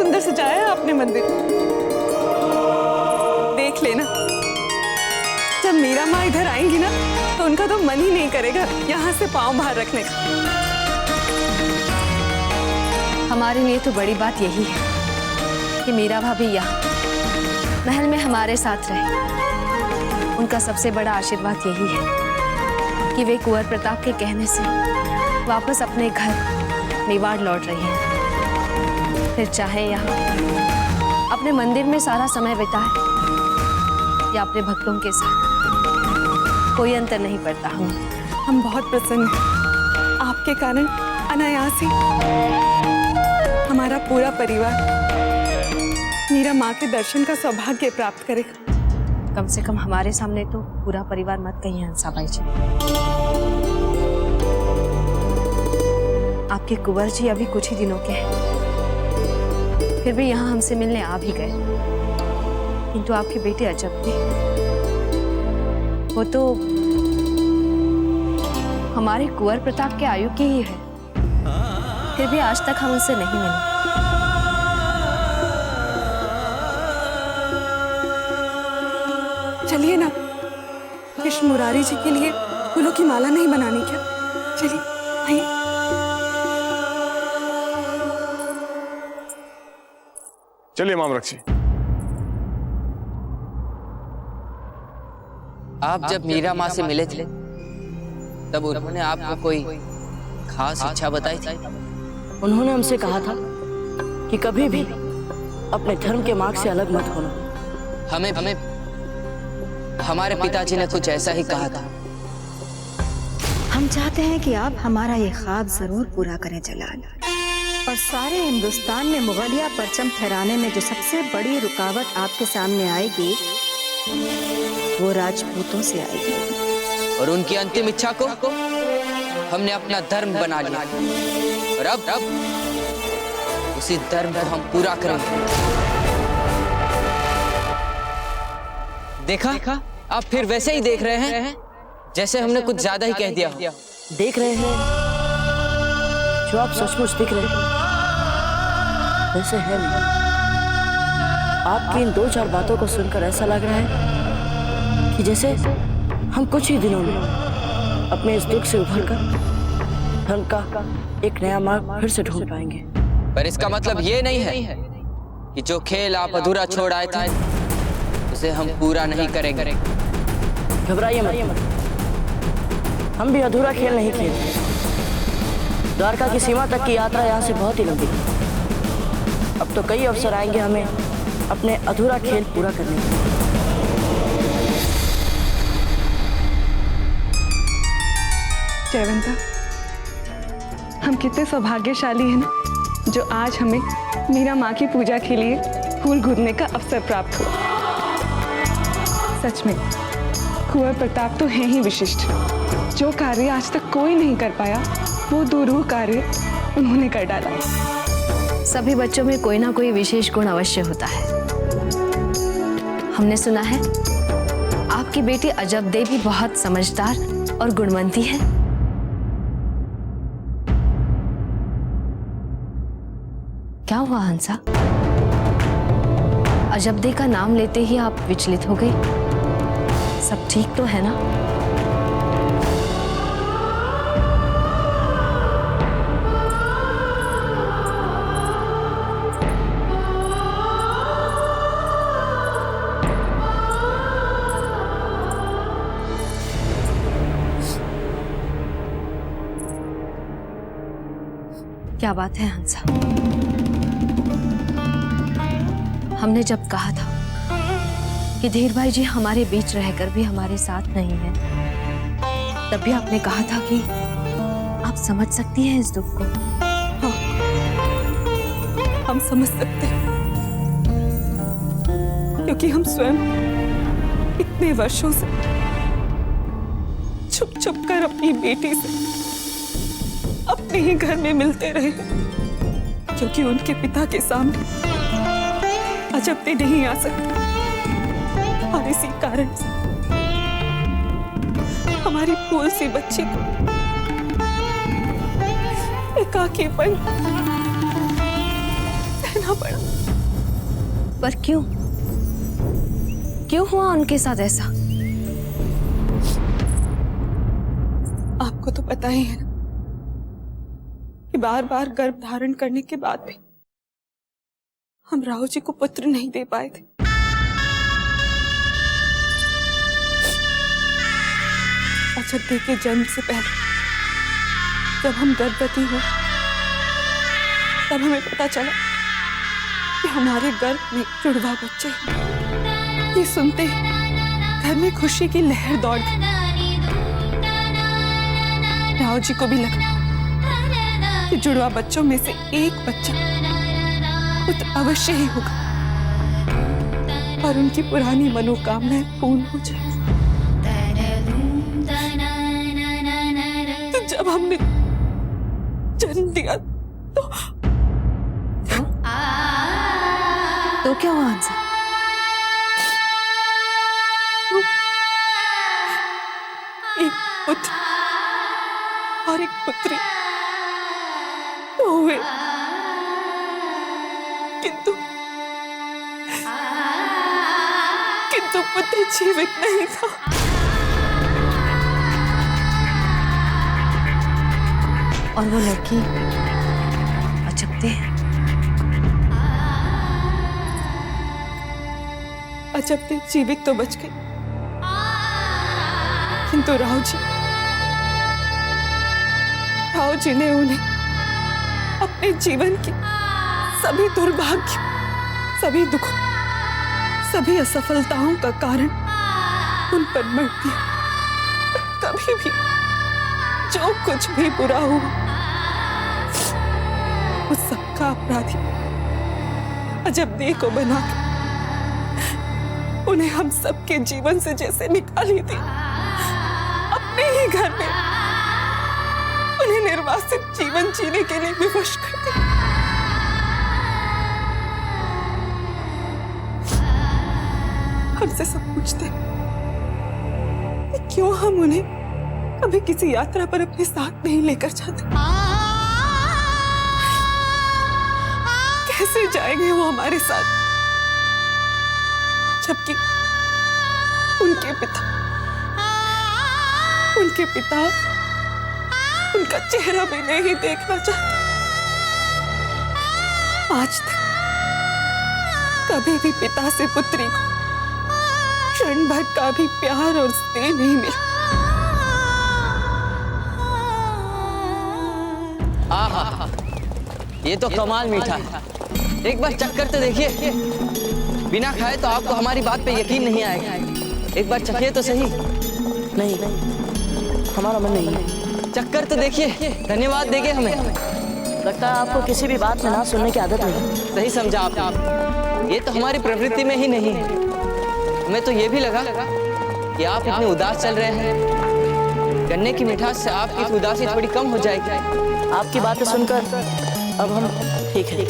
सुंदर सजाया है आपने मंदिर। देख लेना, जब मीरा माँ इधर आएंगी ना तो उनका तो मन ही नहीं करेगा यहाँ से पाँव बाहर रखने का। हमारे लिए तो बड़ी बात यही है कि मीरा भाभी यहाँ महल में हमारे साथ रहे। उनका सबसे बड़ा आशीर्वाद यही है कि वे कुंवर प्रताप के कहने से वापस अपने घर मेवाड़ लौट रही हैं। फिर चाहे यहाँ अपने मंदिर में सारा समय बिताए या अपने भक्तों के साथ, कोई अंतर नहीं पड़ता। हम बहुत प्रसन्न हैं। आपके कारण अनायास ही हमारा पूरा परिवार मीरा माँ के दर्शन का सौभाग्य प्राप्त करेगा। कम से कम हमारे सामने तो पूरा परिवार मत कहिए हंसाबाई जी। आपके कुंवर जी अभी कुछ ही दिनों के हैं, फिर भी यहाँ हमसे मिलने आ भी गए। किंतु आपके बेटे अजब थे, वो तो हमारे कुंवर प्रताप के आयु के ही है, फिर भी आज तक हम उनसे नहीं मिले। चलिए ना, कृष्ण मुरारी जी के लिए फूलों की माला नहीं बनानी क्या? चलिए आइए। चलिए माम रक्षी। आप जब मीरा माँ से मिले थे तब उन्होंने आपको कोई खास इच्छा बताई थी? उन्होंने हमसे कहा था कि कभी भी अपने धर्म के मार्ग से अलग मत होना। हमें हमारे पिताजी ने कुछ ऐसा ही कहा था। हम चाहते हैं कि आप हमारा ये ख्वाब जरूर पूरा करें जलाल, और सारे हिंदुस्तान में मुगलिया परचम फहराने में जो सबसे बड़ी रुकावट आपके सामने आएगी वो राजपूतों से आएगी। और उनकी अंतिम इच्छा को हमने अपना धर्म बना लिया, और अब उसी धर्म को हम पूरा करेंगे। देखा? आप फिर वैसे ही देख रहे हैं जैसे हमने कुछ ज्यादा ही कह दिया। देख रहे हैं जो आप सचमुच दिख रहे हैं वैसे है नहीं। आपकी इन 2-4 बातों को सुनकर ऐसा लग रहा है कि जैसे हम कुछ ही दिनों में अपने इस दुख से उभरकर धर्म का एक नया मार्ग फिर से ढूंढ पाएंगे। पर इसका मतलब ये नहीं है कि जो खेल आप अधूरा छोड़ आए थे उसे हम पूरा नहीं करेंगे। घबराइए मत, हम भी अधूरा खेल नहीं खेलते। द्वारका की सीमा तक की यात्रा यहाँ से बहुत ही लंबी है। अब तो कई अवसर आएंगे हमें अपने अधूरा खेल पूरा करने के। जयवंता, हम कितने सौभाग्यशाली हैं ना, जो आज हमें मीरा माँ की पूजा के लिए फूल गुदने का अवसर प्राप्त हुआ। सच में कुंवर प्रताप तो है ही विशिष्ट। जो कार्य आज तक कोई नहीं कर पाया वो दुरूह कार्य उन्होंने कर डाला। सभी बच्चों में कोई ना कोई विशेष गुण अवश्य होता है। हमने सुना है आपकी बेटी अजब देवी बहुत समझदार और गुणवंती है। क्या हुआ हंसा? अजब दे का नाम लेते ही आप विचलित हो गई। सब ठीक तो है ना? क्या बात है हंसा? हमने जब कहा था कि धीर भाई जी हमारे बीच रहकर भी हमारे साथ नहीं है, तब भी आपने कहा था कि आप समझ सकती हैं इस दुख को। हाँ, हम समझ सकते हैं, क्योंकि हम स्वयं इतने वर्षों से छुप छुप कर अपनी बेटी से अपने ही घर में मिलते रहे, क्योंकि उनके पिता के सामने अजब दे नहीं आ सकते। और इसी कारण से हमारी फूल सी बच्ची को एकाकीपन सहना पड़ा। पर क्यों? क्यों हुआ उनके साथ ऐसा? आपको तो पता ही है ना कि बार बार गर्भ धारण करने के बाद भी हम राहुल जी को पुत्र नहीं दे पाए थे। अजब के जन्म से पहले जब हम गर्भवती हुए तब हमें पता चला कि हमारे गर्भ में जुड़वा बच्चे हैं। ये सुनते ही घर में खुशी की लहर दौड़ गई। राव जी को भी लगा कि जुड़वा बच्चों में से एक बच्चा पुत्र अवश्य ही होगा और उनकी पुरानी मनोकामनाएं पूर्ण हो जाएगी। तो जब हमने जन्म दिया तो क्या हुआ हंसा? एक पुत्र और एक पुत्री तो हुए, किंतु पुत्र जीवित नहीं था। और वो लड़की अजबते अजबते जीवित तो बच गई, किंतु राव जी ने उन्हें अपने जीवन की सभी दुर्भाग्य, सभी दुखों, सभी असफलताओं का कारण उन पर मर दिया। कभी भी जो कुछ भी बुरा हुआ उस सबका अपराधी अजबदेह को बनाकर उन्हें हम सबके जीवन से जैसे निकाली थी, अपने ही घर में उन्हें निर्वासित जीवन जीने के लिए विवश कर दिया। हमसे सब पूछते क्यों हम उन्हें कभी किसी यात्रा पर अपने साथ नहीं लेकर जाते। कैसे जाएंगे वो हमारे साथ, जबकि उनके पिता उनका चेहरा भी नहीं देखना चाहते। आज तक कभी भी पिता से पुत्री को क्षण भर का भी प्यार और स्नेह नहीं मिला। आहा, ये तो कमाल मीठा है। एक बार चक्कर तो देखिए, बिना खाए तो आपको हमारी बात पे यकीन नहीं आएगा। एक बार चखिए तो सही। नहीं, हमारा मन नहीं है। चक्कर तो देखिए, धन्यवाद देंगे हमें। लगता है आपको किसी भी बात में ना सुनने की आदत नहीं। सही समझा आपने। ये तो हमारी प्रवृत्ति में ही नहीं है। हमें तो ये भी लगा कि आप इतने उदास चल रहे हैं, गन्ने की मिठास से आपकी उदासी थोड़ी कम हो जाएगी। आपकी बातें सुनकर अब हम ठीक है,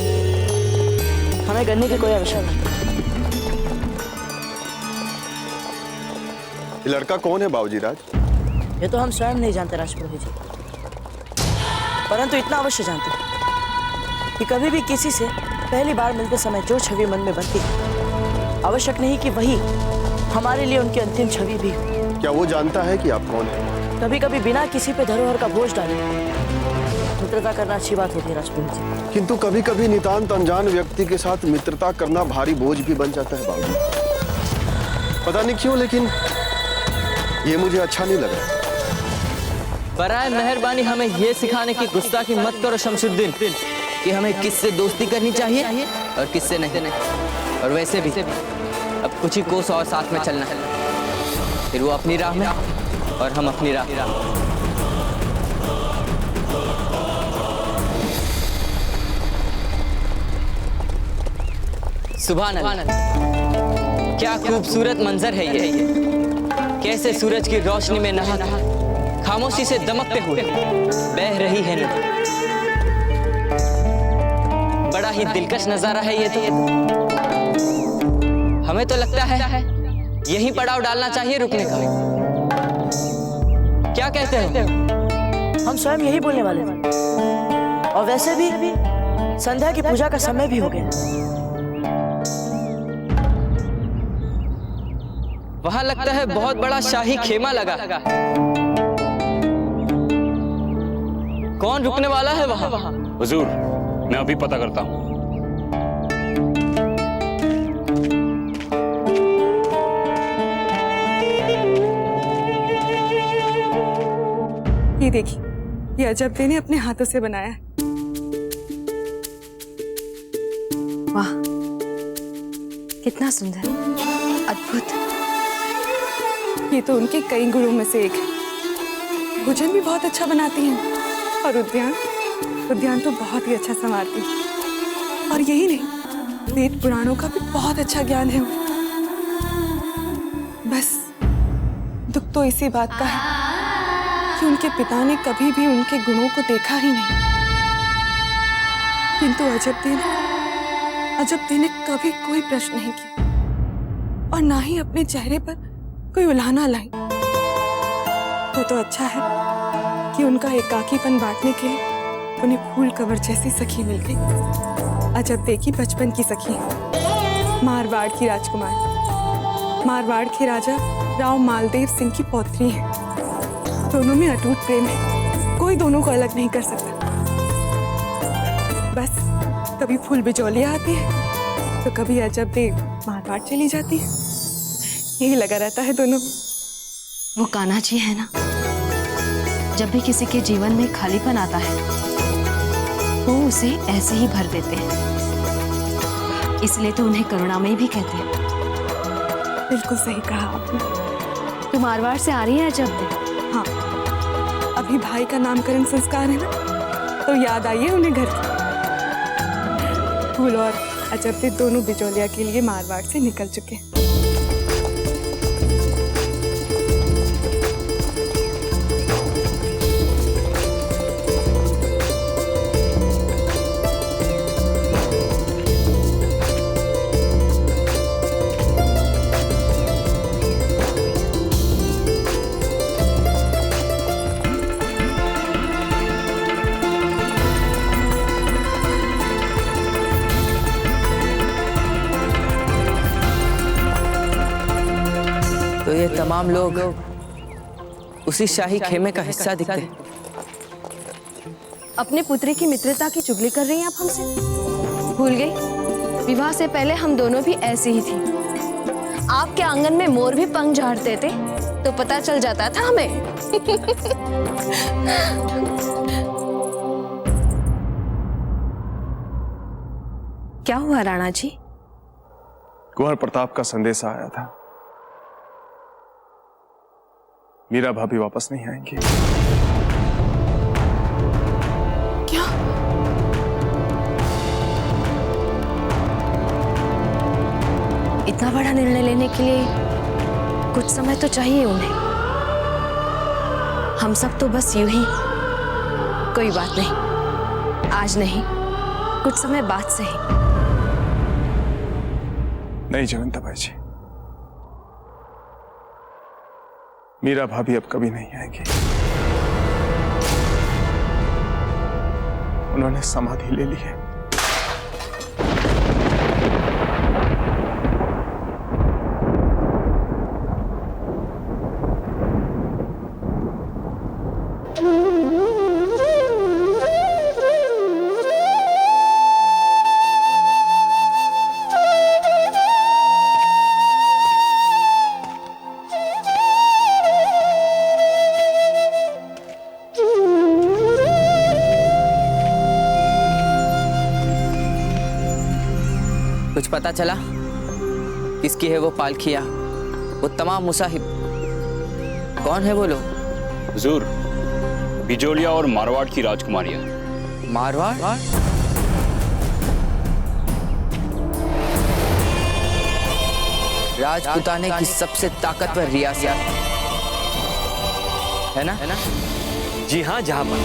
हमें गन्ने की कोई आवश्यकता नहीं। ये लड़का कौन है बाबूजी राज? ये तो हम स्वयं नहीं जानते राजप्रभु जी, परंतु इतना अवश्य जानते हैं कि कभी भी किसी से पहली बार मिलते समय जो छवि मन में बनती है, आवश्यक नहीं कि वही हमारे लिए उनकी अंतिम छवि भी हो। क्या वो जानता है कि आप कौन हैं? कभी कभी बिना किसी पे धरोहर का बोझ डाले मित्रता करना अच्छी बात होती है राजप्रभु जी। किंतु कभी कभी नितांत अनजान व्यक्ति के साथ मित्रता करना भारी बोझ भी बन जाता है बाबूजी। पता नहीं क्यों, लेकिन ये मुझे अच्छा नहीं लगा। बराए मेहरबानी हमें ये सिखाने की गुस्ताखी मत करो शमशुद्दीन कि हमें किससे दोस्ती करनी चाहिए और किससे नहीं। और वैसे भी अब कुछ ही कोस और साथ में चलना है, फिर वो अपनी राह में और हम अपनी राह। सुभान अल्लाह, क्या खूबसूरत मंजर है ये। कैसे सूरज की रोशनी में नहा खामोशी से दमकते हुए बह रही है नदी। बड़ा ही दिलकश नजारा है ये तो। हमें तो लगता है यहीं पड़ाव डालना चाहिए रुकने का। क्या कहते हो? हम स्वयं यही बोलने वाले थे, और वैसे भी संध्या की पूजा का समय भी हो गया। वहां लगता है बहुत बड़ा शाही खेमा लगा। कौन रुकने वाला है वहां? हुजूर, मैं अभी पता करता हूँ। ये देखिए, ये अजब ने अपने हाथों से बनाया है। वाह, कितना सुंदर, अद्भुत। ये तो उनके कई गुणों में से एक है। भोजन भी बहुत अच्छा बनाती हैं और उद्यान तो बहुत ही अच्छा संवारती हैं। और यही नहीं, वेद पुराणों का भी बहुत अच्छा ज्ञान है उन्हें। बस दुख तो इसी बात का है कि उनके पिता ने कभी भी उनके गुणों को देखा ही नहीं। किंतु अजब ने कभी कोई प्रश्न नहीं किया और ना ही अपने चेहरे पर कोई उल्हाना लाई। तो अच्छा है कि उनका एकाकीपन बांटने के लिए उन्हें फूल कवर जैसी सखी मिल गई। अजब की बचपन की सखी, मारवाड़ की राजकुमार, मारवाड़ के राजा राव मालदेव सिंह की पौत्री है। दोनों में अटूट प्रेम है, कोई दोनों को अलग नहीं कर सकता। बस कभी फूल बिजौलिया आती है तो कभी अजब देव मारवाड़ चली जाती है। यही लगा रहता है दोनों। वो कान्हा जी है ना, जब भी किसी के जीवन में खालीपन आता है वो उसे ऐसे ही भर देते हैं, इसलिए तो उन्हें करुणामयी भी कहते हैं। बिल्कुल सही कहा आपने। तू मारवाड़ से आ रही है अजब देव? हाँ, अभी भाई का नामकरण संस्कार है ना, तो याद आई है उन्हें घर की। फूल और अजब देव दोनों बिजौलिया के लिए मारवाड़ से निकल चुके हैं। तो ये तमाम लोग उसी शाही खेमे का हिस्सा दिखते हैं। अपने पुत्री की मित्रता की चुगली कर रही हैं आप हमसे? भूल गई, विवाह से पहले हम दोनों भी ऐसी ही थी। आपके आंगन में मोर भी पंख झाड़ते थे तो पता चल जाता था हमें। क्या हुआ राणा जी? कुंवर प्रताप का संदेश आया था, मीरा भाभी वापस नहीं आएंगी। क्या? इतना बड़ा निर्णय लेने के लिए कुछ समय तो चाहिए उन्हें। हम सब तो बस यूं ही, कोई बात नहीं, आज नहीं, कुछ समय बाद से ही। नहीं जयवंताबाई जी, मीरा भाभी अब कभी नहीं आएंगी। उन्होंने समाधि ले ली है। कुछ पता चला किसकी है वो पालकिया, वो तमाम मुसाहिब? कौन है वो लोग? हुजूर, बिजोलिया और मारवाड़ की राजकुमारियां। मारवाड़? राजपुताने की सबसे ताकतवर रियासत है ना? जी हाँ जहांपना।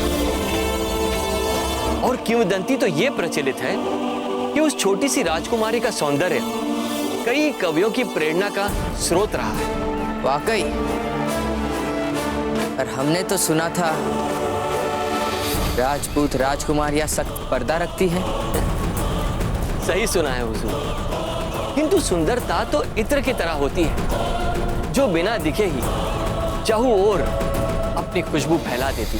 और किंवदंती तो ये प्रचलित है कि उस छोटी सी राजकुमारी का सौंदर्य कई कवियों की प्रेरणा का स्रोत रहा है। वाकई? और हमने तो सुना था राजपूत राजकुमारियां सख्त पर्दा रखती हैं। सही सुना है हुजूर, किंतु सुंदरता तो इत्र की तरह होती है जो बिना दिखे ही चाहू ओर अपनी खुशबू फैला देती।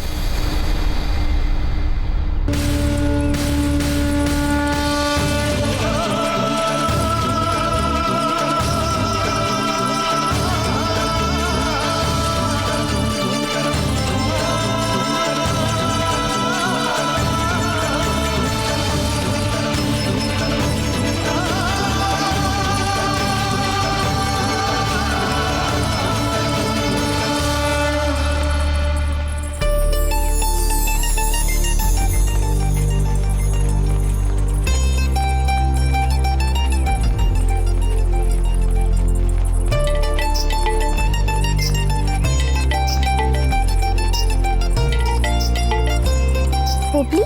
पोपली,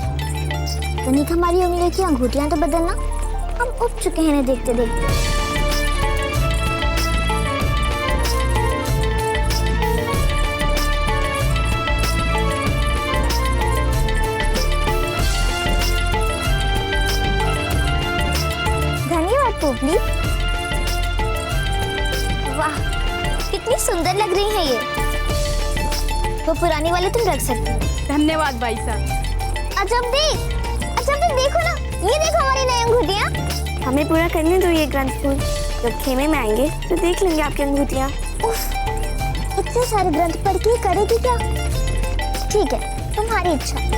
तनिक हमारी उंगली की अंगूठियां तो बदलना, हम उब चुके हैं इन्हें देखते देखते। धन्यवाद पोपली। वाह, कितनी सुंदर लग रही है ये। वो पुरानी वाले तुम रख सकते हो। धन्यवाद भाई साहब। अजब देखो ना, ये देखो हमारी नई अंगूठियाँ। हमें पूरा करने दो ये ग्रंथ फूल। जब खेमे में आएंगे तो देख लेंगे आपकी अंगूठियाँ। उफ, इतने सारे ग्रंथ पढ़ के करेगी क्या? ठीक है, तुम्हारी इच्छा।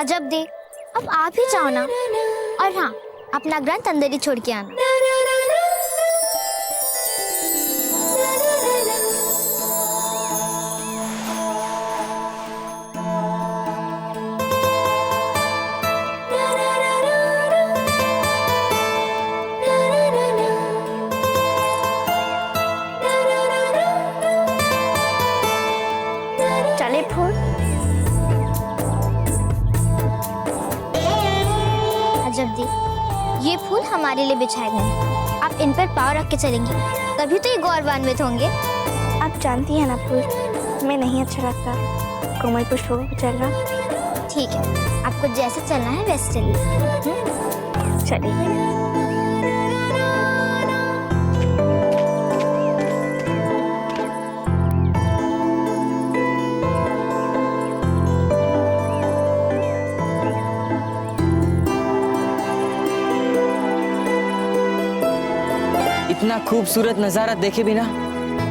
अजब दे, अब आप ही जाओ ना। और हाँ, अपना ग्रंथ अंदर ही छोड़ के आना। चले फूल। अजब दी, ये फूल हमारे लिए बिछाए गए हैं। आप इन पर पाँव रख के चलेंगी, तभी तो ये गौरवान्वित होंगे। आप जानती हैं ना फूल, हमें नहीं अच्छा लगता कोमल पुष्पों पर चलना। ठीक है, आपको जैसे चलना है वैसे चलिए। चलिए। इतना खूबसूरत नजारा देखे बिना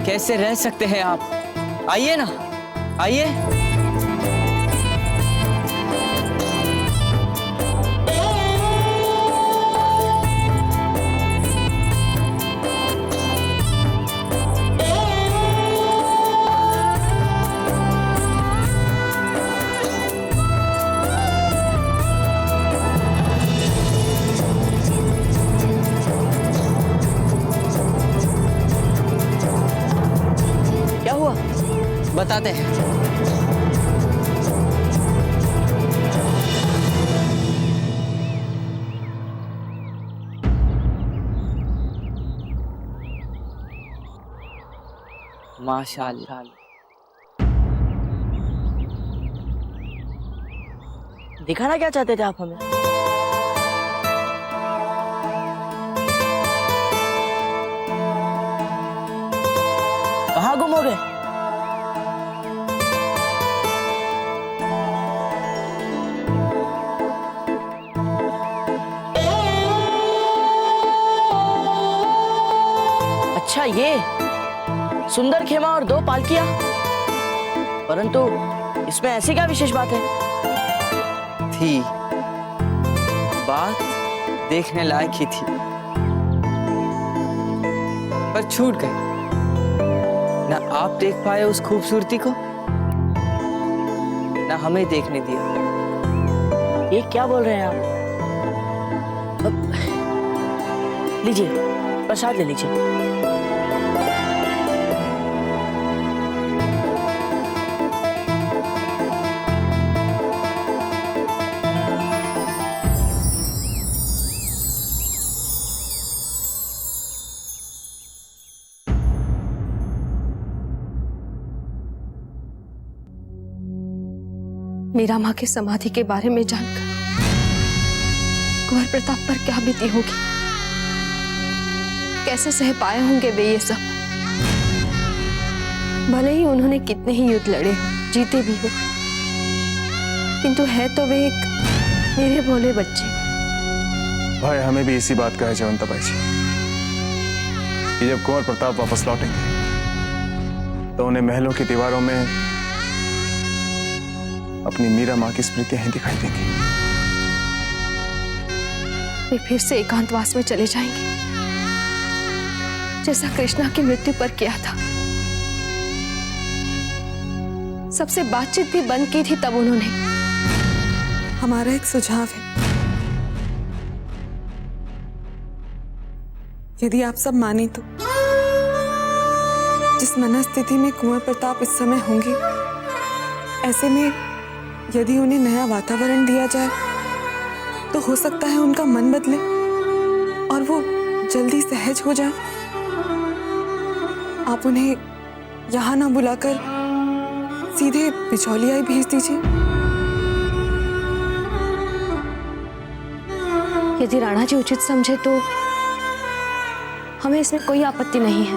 कैसे रह सकते हैं आप? आइए ना, आइए। बताते हैं। माशाअल्लाह। दिखाना क्या चाहते थे आप हमें? कहाँ गुम हो गए? अच्छा, ये सुंदर खेमा और 2 पालकियां, परंतु इसमें ऐसी क्या विशेष बात है? थी बात देखने लायक ही थी, पर छूट गई। ना आप देख पाए उस खूबसूरती को, ना हमें देखने दिया। ये क्या बोल रहे हैं आप? लीजिए, प्रसाद ले लीजिए। मीरा माँ के समाधि के बारे में जानकर कुंवर प्रताप पर क्या बीती होगी, कैसे सह पाए होंगे वे ये सब। भले ही उन्होंने कितने ही युद्ध लड़े हो, जीते भी हो, किंतु है तो वे एक मेरे भोले बच्चे। भाई हमें भी इसी बात का है जयवंता बाई जी कि जब कुंवर प्रताप वापस लौटेंगे तो उन्हें महलों की दीवारों में अपनी मीरा माँ की स्मृतियां ही दिखाई देंगी। वे फिर से एकांतवास में चले जाएंगे, जैसा कृष्णा की मृत्यु पर किया था। सबसे बातचीत भी बंद की थी तब उन्होंने। हमारा एक सुझाव है, यदि आप सब माने तो जिस मनस्थिति में कुंवर प्रताप इस समय होंगे, ऐसे में यदि उन्हें नया वातावरण दिया जाए तो हो सकता है उनका मन बदले और वो जल्दी सहज हो जाए। आप उन्हें यहाँ ना बुलाकर सीधे बिचौलिया ही भेज दीजिए। यदि राणा जी उचित समझे तो हमें इसमें कोई आपत्ति नहीं है।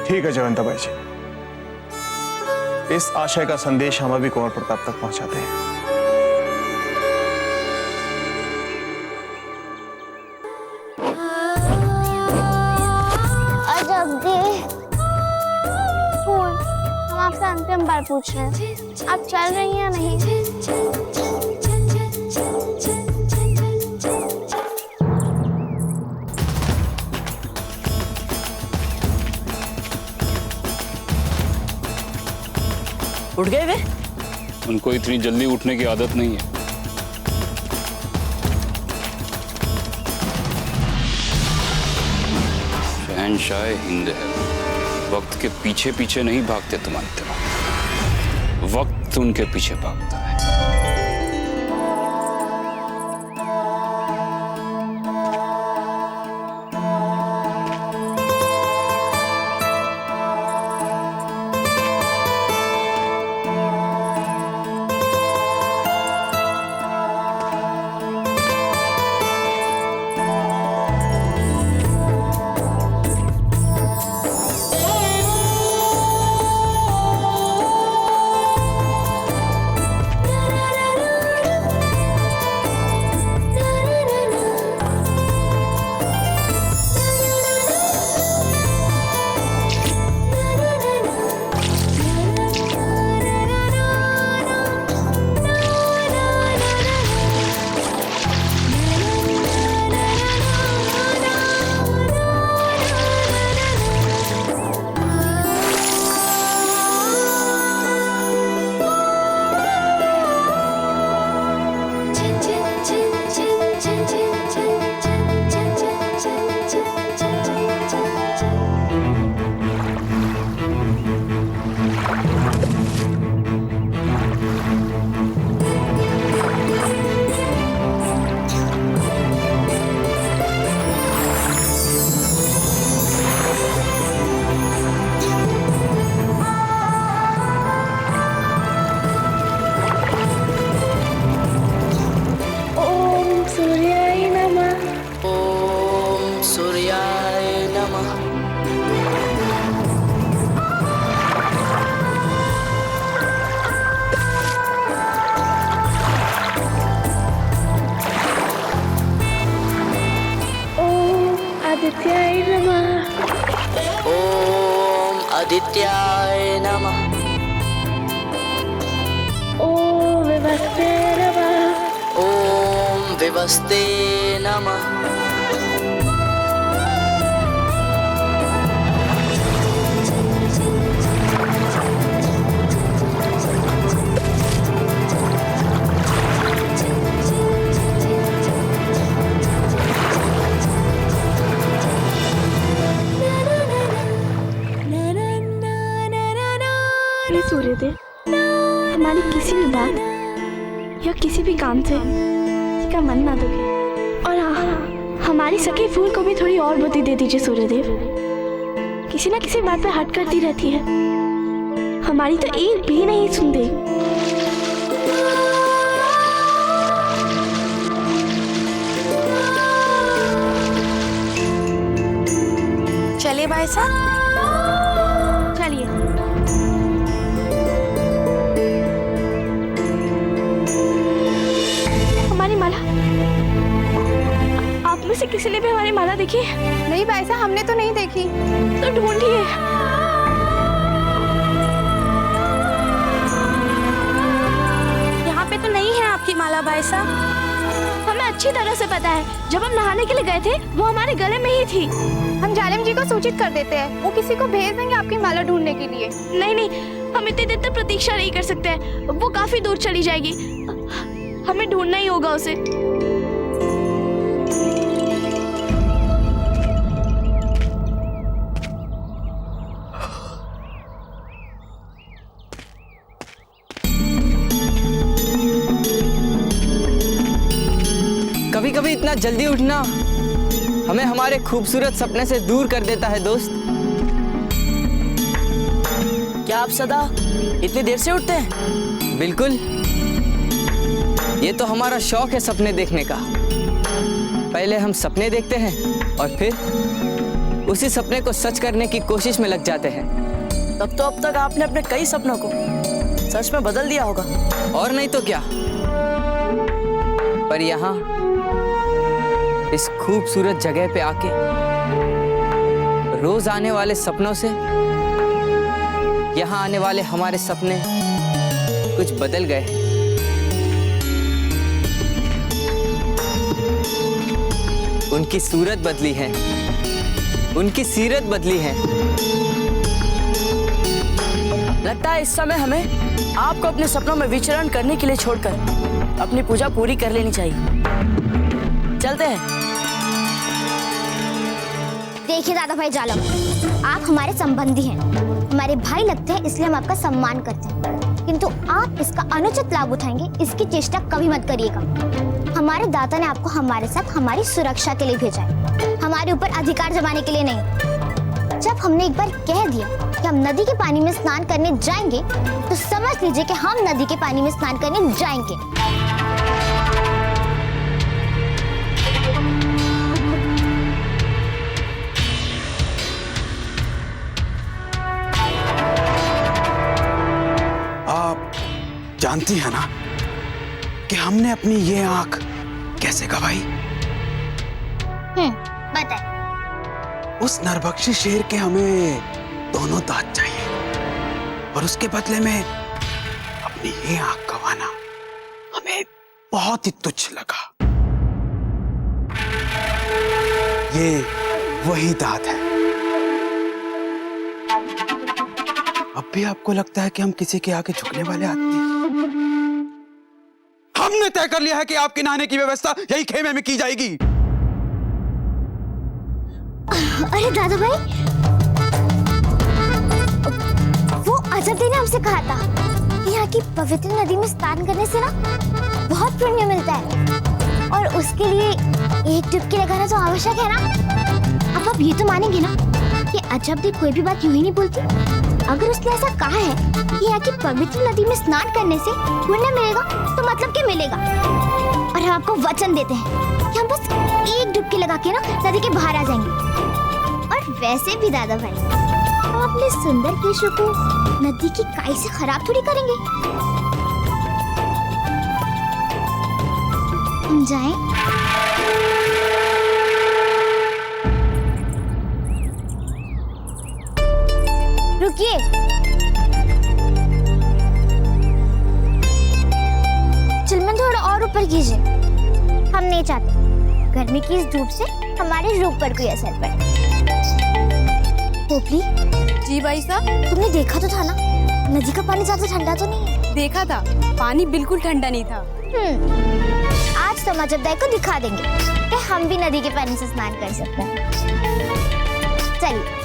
ठीक है जयवंता बाई जी, इस आशय का संदेश हम अभी कुंवर प्रताप तक पहुंचाते हैं। हम आपसे अंतिम बार पूछ रहे हैं, आप चल रही हैं या नहीं? उठ गए वे? उनको इतनी जल्दी उठने की आदत नहीं है। शहंशाह हिंद है, वक्त के पीछे पीछे नहीं भागते तुम्हारी तरह, वक्त उनके पीछे भागता है। विभट्याय नमः। ओम विभस्ते नमः। ओम विभस्ते नमः। सूर्यदेव, हमारी किसी भी बात या किसी भी काम से का मन ना दोगे। और हाँ, हमारी सखी फूल को भी थोड़ी और बुद्धि दे दीजिए सूर्यदेव। किसी ना किसी बात पे हट करती रहती है, हमारी तो एक भी नहीं सुनते। चलिए भाई साहब, चलिए। हमारी माला, आप में से किसी ने भी हमारी माला देखी? नहीं भाई साहब, हमने तो नहीं देखी। तो ढूंढिए। यहाँ पे तो नहीं है आपकी माला भाई साहब। हमें अच्छी तरह से पता है, जब हम नहाने के लिए गए थे वो हमारे गले में ही थी। हम जालिम जी को सूचित कर देते हैं, वो किसी को भेज देंगे आपकी माला ढूंढने के लिए। नहीं नहीं, हम इतनी देर तक प्रतीक्षा नहीं कर सकते, वो काफी दूर चली जाएगी। हमें ढूंढना ही होगा उसे। कभी कभी इतना जल्दी उठना हमें हमारे खूबसूरत सपने से दूर कर देता है दोस्त। क्या आप सदा इतनी देर से उठते हैं? बिल्कुल, ये तो हमारा शौक है सपने देखने का। पहले हम सपने देखते हैं और फिर उसी सपने को सच करने की कोशिश में लग जाते हैं। तब तो अब तक आपने अपने कई सपनों को सच में बदल दिया होगा। और नहीं तो क्या। पर यहाँ इस खूबसूरत जगह पे आके रोज आने वाले सपनों से यहाँ आने वाले हमारे सपने कुछ बदल गए। उनकी सूरत बदली है, उनकी सीरत बदली है। लगता है इस समय हमें आपको अपने सपनों में विचरण करने के लिए छोड़कर अपनी पूजा पूरी कर लेनी चाहिए। चलते हैं। देखिए दादा भाई जालम, आप हमारे संबंधी हैं, हमारे भाई लगते हैं, इसलिए हम आपका सम्मान करते हैं। किंतु आप इसका अनुचित लाभ उठाएंगे, इसकी चेष्टा कभी मत करिएगा। हमारे दाता ने आपको हमारे साथ हमारी सुरक्षा के लिए भेजा है, हमारे ऊपर अधिकार जमाने के लिए नहीं। जब हमने एक बार कह दिया कि हम नदी के पानी में स्नान करने जाएंगे, तो समझ लीजिए कि हम नदी के पानी में स्नान करने जाएंगे। जानती है ना कि हमने अपनी ये आंख कैसे गवाई? बताए। उस नरभक्षी शेर के हमें दोनों दांत चाहिए और उसके बदले में अपनी ये आंख गवाना हमें बहुत ही तुच्छ लगा। ये वही दांत है। अब भी आपको लगता है कि हम किसी के आगे झुकने वाले आदमी हैं? हमने तय कर लिया है कि आपके नहाने की व्यवस्था यही खेमे में की जाएगी। अरे दादा भाई, वो अजब ने हमसे कहा था कि यहाँ की पवित्र नदी में स्नान करने से ना बहुत पुण्य मिलता है और उसके लिए एक डुबकी लगाना तो आवश्यक है ना। अब आप ये तो मानेंगे ना कि अजब देव कोई भी बात यूं ही नहीं बोलती। अगर उसने ऐसा कहा है कि यहाँ की पवित्र नदी में स्नान करने से पुण्य मिलेगा, तो मतलब क्या मिलेगा। और हम आपको वचन देते हैं कि हम बस एक डुबकी लगा के ना नदी के बाहर आ जाएंगे। और वैसे भी दादा भाई, हम अपने सुंदर केशों को नदी की काई से खराब थोड़ी करेंगे। हम जाएं? रुक रुकिए। चिलमन थोड़ा और ऊपर कीजिए। हम नहीं चाहते गर्मी की इस धूप से हमारे रूप पर कोई असर पड़े। पोपली। जी भाई साहब। तुमने देखा तो था ना, नदी का पानी ज्यादा ठंडा तो नहीं है? देखा था, पानी बिल्कुल ठंडा नहीं था। आज तो मजबदाई को दिखा देंगे कि हम भी नदी के पानी से स्नान कर सकते हैं। चलिए।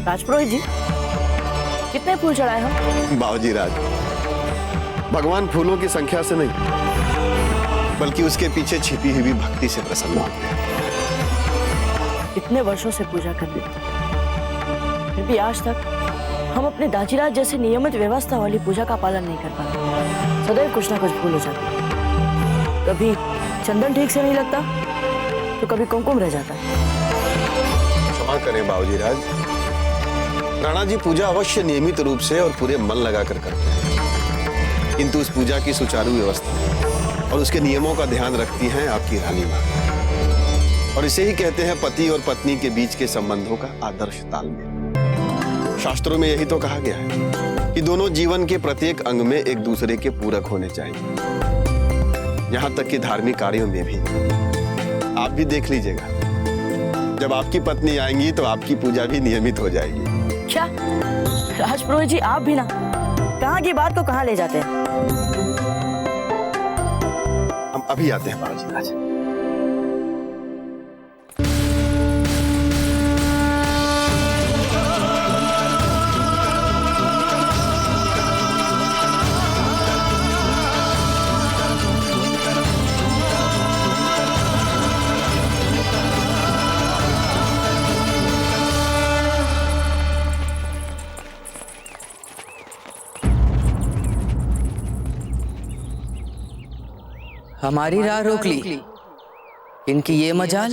राजपुरोहित जी, कितने फूल चढ़ाए हम? बाबूजी राज, भगवान फूलों की संख्या से नहीं बल्कि उसके पीछे छिपी हुई भक्ति से प्रसन्न होते हैं। इतने वर्षों से पूजा करते फिर भी आज तक हम अपने दाजीराज जैसे नियमित व्यवस्था वाली पूजा का पालन नहीं कर पाते। सदैव कुछ ना कुछ भूल हो जाता है। कभी चंदन ठीक से नहीं लगता तो कभी कुमकुम रह जाता है। क्षमा करें बाबूजी राज, राणा जी पूजा अवश्य नियमित रूप से और पूरे मन लगाकर करते हैं, किंतु उस पूजा की सुचारू व्यवस्था और उसके नियमों का ध्यान रखती हैं आपकी रानी मां। और इसे ही कहते हैं पति और पत्नी के बीच के संबंधों का आदर्श तालमेल। शास्त्रों में यही तो कहा गया है कि दोनों जीवन के प्रत्येक अंग में एक दूसरे के पूरक होने चाहिए, यहां तक कि धार्मिक कार्यों में भी। आप भी देख लीजिएगा, जब आपकी पत्नी आएंगी तो आपकी पूजा भी नियमित हो जाएगी। क्या राजपुरोहित जी, आप भी ना कहाँ की बात को कहाँ ले जाते हैं? हम अभी आते हैं बाबूजी राज। हमारी राह रोक ली, इनकी ये मजाल।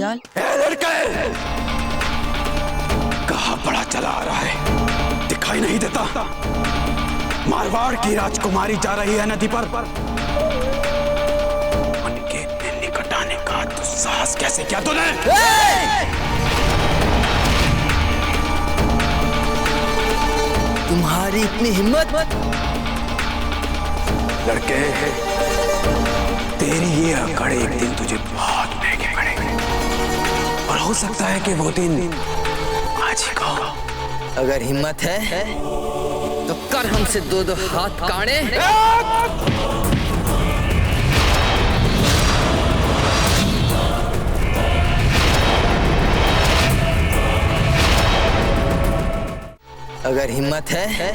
कहाँ बड़ा चला आ रहा है, दिखाई नहीं देता? मारवाड़ की राजकुमारी जा रही है नदी पर। उनके इतने निकट आने का दुस्साहस कैसे किया तूने? तुम्हारी इतनी हिम्मत? लड़के, तेरी ये अकड़ एक दिन तुझे बहुत महंगे पड़ेंगे, और हो सकता है कि वो दिन आज ही का हो। अगर हिम्मत है तो कर हमसे दो दो हाथ काड़े। अगर हिम्मत है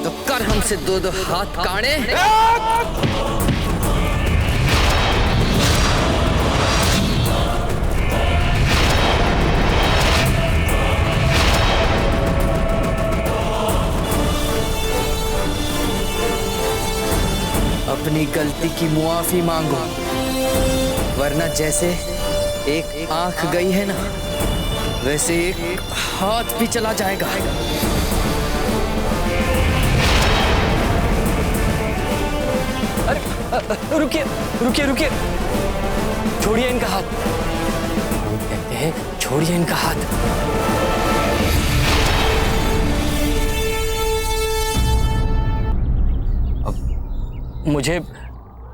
तो कर हमसे दो दो हाथ काड़े। गलती की मुआफी मांगो, वरना जैसे एक आंख गई है ना, वैसे एक हाथ भी चला जाएगा। अरे रुकिए रुकिए रुकिए, छोड़िए इनका हाथ। कहते हैं छोड़िए इनका हाथ। अब मुझे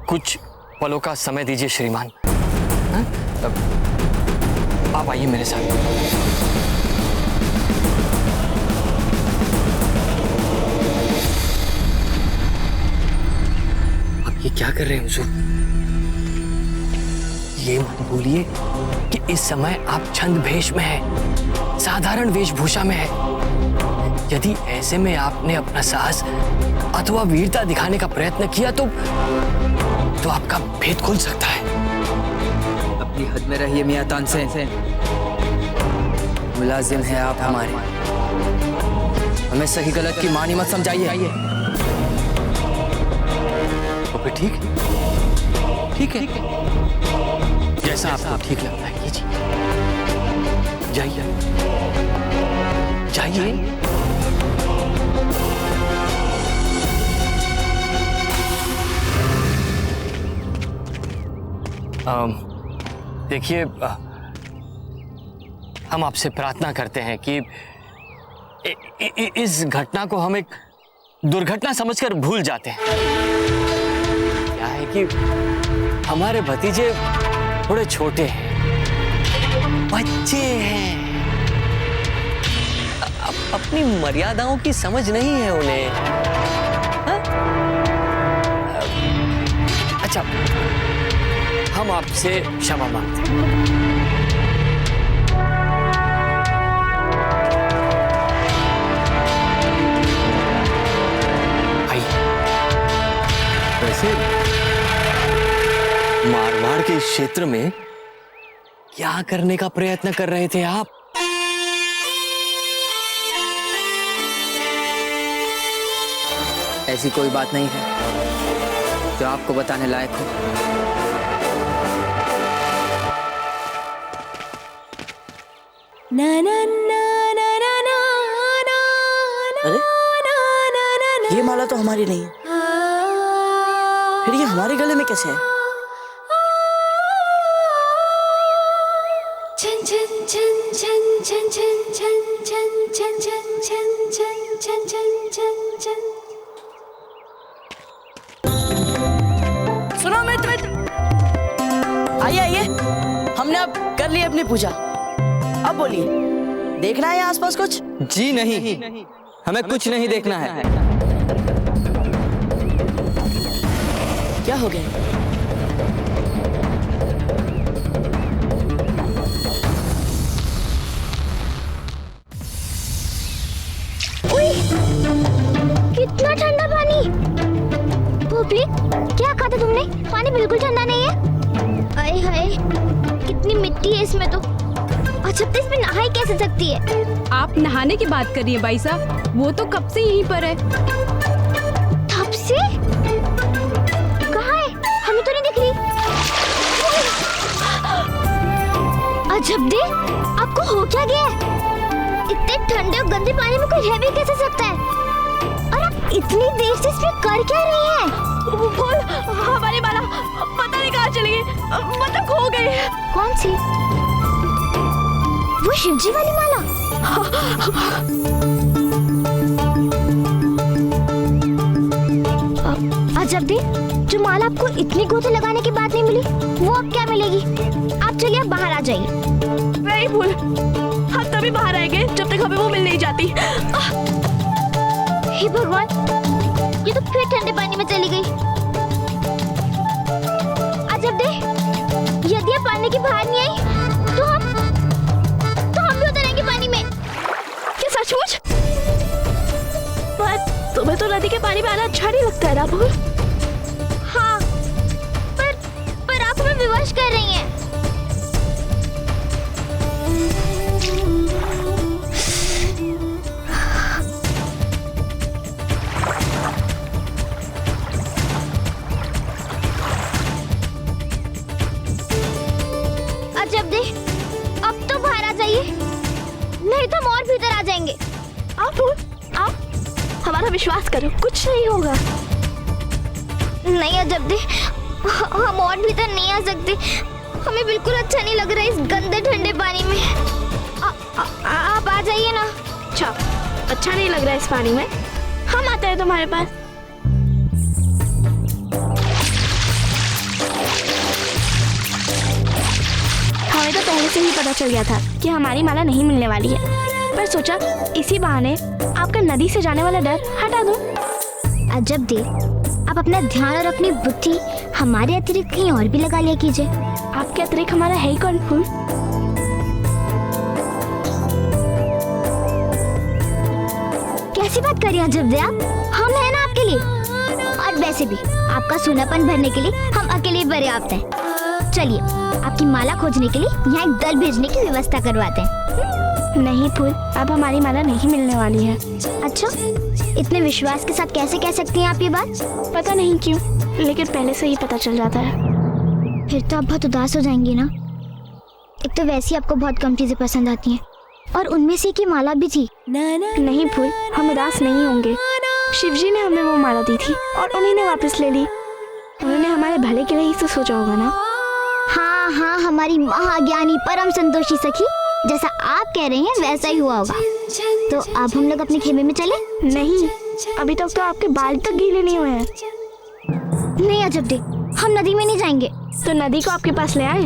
कुछ पलों का समय दीजिए श्रीमान। हाँ? आप आइए मेरे साथ। आप ये क्या कर रहे हैं हुजूर? ये मत भूलिए कि इस समय आप छंद भेष में हैं, साधारण वेशभूषा में है। यदि ऐसे में आपने अपना साहस अथवा वीरता दिखाने का प्रयत्न किया तो आपका भेद खुल सकता है। अपनी हद में रहिए मियां तानसेन, मुलाजिम है आप हमारे, हमें सही गलत की मानी मत समझाइए। तो फिर ठीक है, जैसा आपको ठीक लगता है कीजिए। जाइए जाइए। देखिए, हम आपसे प्रार्थना करते हैं कि इस घटना को हम एक दुर्घटना समझकर भूल जाते हैं। क्या है कि हमारे भतीजे थोड़े छोटे हैं, बच्चे हैं, अपनी मर्यादाओं की समझ नहीं है उन्हें। हाँ? अच्छा, हम आपसे क्षमा मांगते हैं। वैसे मारवाड़ के क्षेत्र में क्या करने का प्रयत्न कर रहे थे आप? ऐसी कोई बात नहीं है जो आपको बताने लायक हो। ना ना ना ना ना ना ना। अरे ये माला तो हमारी नहीं है, फिर ये हमारे गले में कैसे है? छन छन छन छन छन छन छन छन छन छन छन छन छन छन छन। सुनो मित्र, आइए आइए, हमने अब कर ली अपनी पूजा। अब बोलिए, देखना है आसपास कुछ? जी नहीं, हमें कुछ नहीं देखना है। क्या हो गया? कितना ठंडा पानी। भोपली, क्या कहा था तुमने? पानी बिल्कुल ठंडा नहीं है। हाय हाय, कितनी मिट्टी है इसमें तो। अच्छा, तो इसमें नहाई कैसे सकती है? आप नहाने की बात कर रही है भाई साहब, वो तो कब से यहीं पर है। कब से? कहाँ है? हमें तो नहीं दिख रही। अजब दे, आपको हो क्या गया है? इतने ठंडे और गंदे पानी में कोई रह भी कैसे सकता है? और आप इतनी देर से इसमें कर क्या रही हैं? बोल, हमारी माला पता नहीं कहाँ चली गई, मतलब खो गई है। कौन सी? वो शिवजी वाली माला? अजब दे, जो माला आपको इतनी गोते लगाने की बात नहीं मिली, वो अब क्या मिलेगी? आप चलिए, आप बाहर आ जाइए। नहीं भूल, हम तभी बाहर आएंगे जब तक हमें वो मिल नहीं जाती। हे भगवान, ये तो फिर ठंडे पानी में चली गई। अजब दे, यदि आप पानी के बाहर नहीं आई तो हम भी उतरेंगे पानी में। क्या सचमुच? पर तुम्हें तो नदी के पानी में आना अच्छा नहीं लगता है ना भूल? हाँ, पर आप हमें विवश कर रही हैं। पर विश्वास करो, कुछ नहीं होगा। नहीं अजब दी, हम और भीतर नहीं आ सकते। हमें बिल्कुल अच्छा नहीं लग रहा है इस गंदे ठंडे पानी में। आप आ जाइए ना। अच्छा नहीं लग रहा है इस पानी में, हम आते हैं तुम्हारे पास। हमें तो पहले से ही पता चल गया था कि हमारी माला नहीं मिलने वाली है, पर सोचा इसी बहाने आपका नदी से जाने वाला डर हटा दूं। अजब दी, आप अपना ध्यान और अपनी बुद्धि हमारे अतिरिक्त कहीं और भी लगा लिया कीजिए। आपके अतिरिक्त हमारा है ही कौन फूल? कैसी बात कर रही हैं अजब दी आप? हम हैं ना आपके लिए। और वैसे भी आपका सूनापन भरने के लिए हम अकेले पर्याप्त हैं। चलिए आपकी माला खोजने के लिए यहाँ एक दल भेजने की व्यवस्था करवाते हैं। नहीं फूल, अब हमारी माला नहीं मिलने वाली है। अच्छा, इतने विश्वास के साथ कैसे कह सकती हैं आप ये बात? पता नहीं क्यों, लेकिन पहले से ही पता चल जाता है। फिर तो आप बहुत उदास हो जाएंगी ना। एक तो वैसे ही आपको बहुत कम चीजें पसंद आती हैं और उनमें से की माला भी थी। नहीं फूल, हम उदास नहीं होंगे। शिवजी ने हमें वो माला दी थी और उन्हीं ने वापस ले ली। उन्होंने हमारे भले के लिए ही तो सोचा होगा ना। हाँ हाँ, हमारी महाज्ञानी परम संतोषी सखी, जैसा आप कह रहे हैं वैसा ही हुआ होगा। तो अब हम लोग अपने खेमे में चले? नहीं, अभी तक तो आपके बाल तक गीले नहीं हुए हैं। नहीं अजब दी, हम नदी में नहीं जाएंगे। तो नदी को आपके पास ले आए।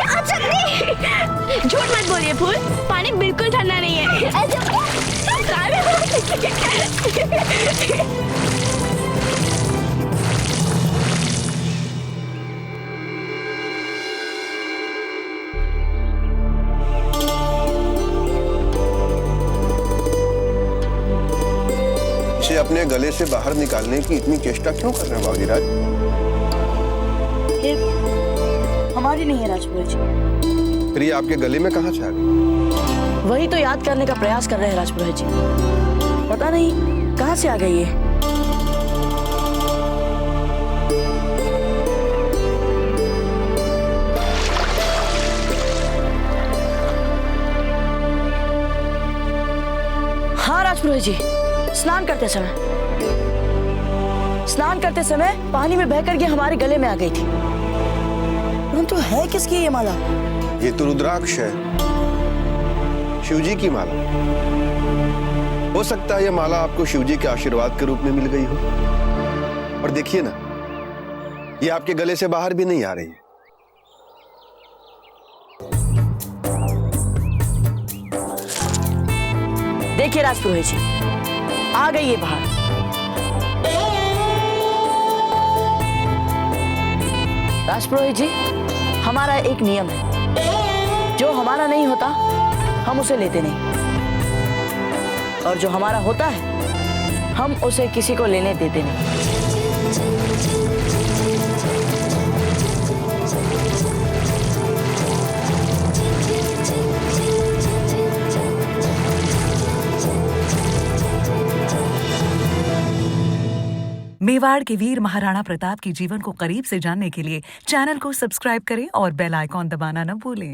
अजब दी, झूठ मत बोलिए फूल, पानी बिल्कुल ठंडा नहीं है। इसे अपने गले से बाहर निकालने की इतनी चेष्टा क्यों कर रहे हैं बाबूजी? हमारी नहीं है राजपुरोहित जी। फिर ये आपके गले में कहाँ से आ गई? वही तो याद करने का प्रयास कर रहे हैं राजपुरोहित जी। पता नहीं कहाँ से आ गई है। हाँ राजपुरोहित जी, स्नान करते समय पानी में बहकर ये हमारे गले में आ गई थी। परंतु है किसकी ये माला? ये तो रुद्राक्ष है, शिवजी की माला। हो सकता है ये माला आपको शिवजी के आशीर्वाद के रूप में मिल गई हो। और देखिए ना, ये आपके गले से बाहर भी नहीं आ रही है। देखिए राजपुरोहित जी, आ गई है बाहर। राजपुरोहित जी, हमारा एक नियम है, जो हमारा नहीं होता हम उसे लेते नहीं, और जो हमारा होता है हम उसे किसी को लेने देते नहीं। मेवाड़ के वीर महाराणा प्रताप के जीवन को करीब से जानने के लिए चैनल को सब्सक्राइब करें और बेल आइकॉन दबाना न भूलें।